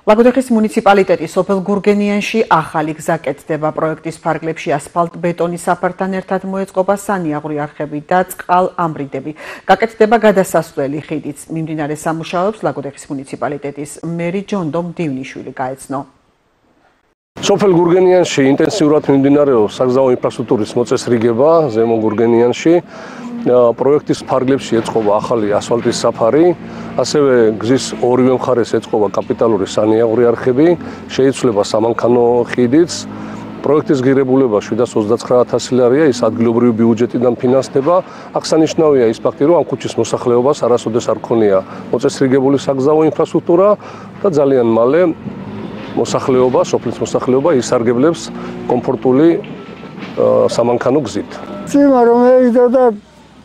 ლაგოდეხის მუნიციპალიტეტის სოფელ გურგენიანში ახალი გზა კეთდება. პროექტის ფარგლებში ასფალტ-ბეტონის საფართან ერთად მოეწყობა სანიაღვრი არხები და წყალ-ამბრიდები. გაკეთდება გადასასვლელი ხიდიც. მიმდინარე სამუშაოებს ლაგოდეხის მუნიციპალიტეტის მერი ჯონდო მდივნიშვილი გაეცნო. სოფელ გურგენიანში ინტენსიურად მიმდინარეობს საგზაო ინფრასტრუქტურის მოწესრიგება ზემო გურგენიანში. პროექტის ფარგლებში ეწყობა ახალი ასფალტის საფარი, ასევე გზის ორივე მხარეს ეწყობა კაპიტალური სანიაღვრი არხები, შეიცვლება სამანქანო ხიდიც. პროექტის ღირებულება 729,000 ლარია, ის ადგილობრივი ბიუჯეტიდან ფინანსდება. აღსანიშნავია ის ფაქტი, რომ ამ ქუჩის მოსახლეობას არასოდეს არ ქონია მოწესრიგებული საგზაო ინფრასტრუქტურა და ძალიან მალე მოსახლეობა, სოფლის მოსახლეობა ისარგებლებს კომფორტული სამანქანო გზით. Ციმა რომ ეიდოდა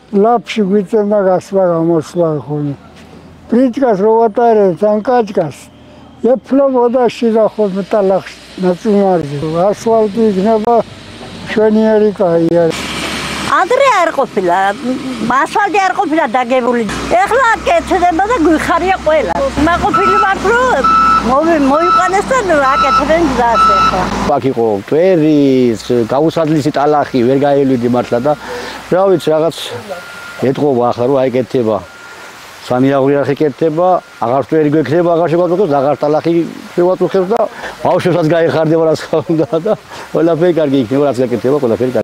ლაფში გვიწევდა გასვლა გამოსვლა ხოლმე. პრიჩკას რო ვატარებთ ან კაჭკას, ეფლობოდა შიდა ხოლმე ტალახში ნაწუნარზე. ასფალტი იქნება მშვენიერი კაია. ადრე არ ყოფილა, ასფალტი არ ყოფილა დაგებული. ეხლა კეთდება და გვიხარია ყველა. მაყოფილი ვარ რომ მოიყვანეს და აკეთებენ გზას ახლა. აქ იყო tveri, გაუსადლისი ტალახი, ვერ გაელვიდი მართლა და რა ვიცი რაღაც ეთყობა ახლა რომ აიკეთება. სანიაღვრი არხი კეთდება, აღარ tveri გვექნება, აღარ შეგვაწუხებს, აღარ ტალახი შეგვაწუხებს და ბავშვებსაც გაიხარდება რაც ხარ უნდა და ყველაფერი კარგი იქნება, რაც გაკეთდება, ყველაფერი